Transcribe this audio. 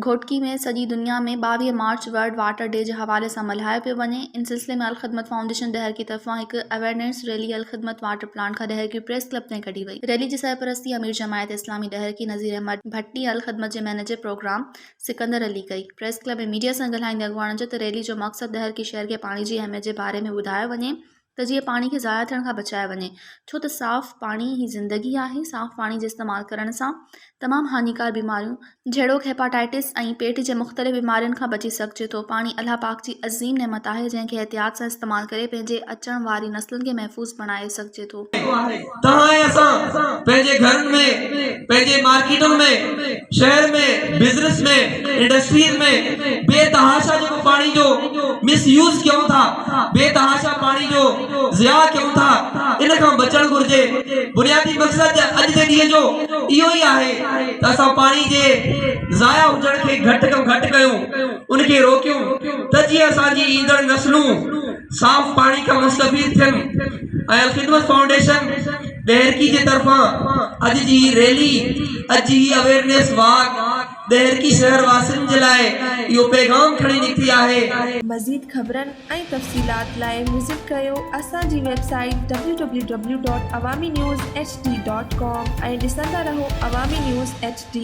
घोटकी में सॼी दुनिया में 22 मार्च वर्ल्ड वाटर डे जे हवाले सां मल्हायो पियो वञे। इन सिलसिले में अलख़िदमत फाउंडेशन डहर की तरफ़ां हिकु अवेयरनेस रैली अलख़िदमत वाटर प्लांट खां डहर की प्रेस क्लब ताईं कढी वई। रैली जी सरपरस्ती अमीर जमायत इस्लामी डहर की नज़ीर अहमद भट्टी अलख़िदमत जे मैनेजर प्रोग्राम सिकंदर अली कई। प्रेस क्लब में मीडिया सां ॻाल्हाईंदे अॻवाणनि चयो त रैली जो मक़सदु डहर की शहर खे पाणी जी अहमियत जे बारे में ॿुधायो वञे त जीअं पाणी खे ज़ाया थियण खां बचायो वञे, छो त साफ़ पाणी ही ज़िंदगी आहे। साफ़ पाणी जे इस्तेमालु करण सां तमामु हानिकार बीमारियूं जहिड़ोकि हेपाटाइटिस ऐं पेट जे मुख़्तलिफ़ बीमारियुनि खां बची सघिजे थो। पाणी अल्लाह पाक जी अज़ीम नेमत आहे जंहिंखे एहतियात सां इस्तेमालु करे पंहिंजे अचण वारी नस्लुनि खे महफ़ूज़ बणाए सघिजे थो। पंहिंजे घरनि में, पंहिंजे मार्केटुनि में, शहर में, बिज़नेस में, इंडस्ट्रीज में बेतहाशा जेको पाणी जो मिसयूज़ कयूं था, बेतहाशा पाणी जो ज़िया कयूं था, इन खां बचण घुर्जे। बुनियादी मक़सद अॼु जे ॾींहं जो इहो ई आहे त असां पाणी जे ज़ाया हुजण खे घटि खां घटि कयूं, उनखे रोकियूं त जीअं असांजी ईंदड़ नस्लूं साफ़ पाणी खां मुस्तफ़ीद थियनि। ऐं अलख़िदमत फाउंडेशन डहरकी जे तरफ़ां अॼु जी रैली, अॼु जी अवेयरनेस वॉक डहरकी शहर वासियुनि जे लाइ इहो पैगाम खणी निकिती आहे। मज़ीद ख़बरनि ऐं तफ़सीलात लाइ विज़िट कयो असांजी वेबसाइट www.awamiNewsHD.com ऐं ॾिसंदा रहो अवामी न्यूज़ HD।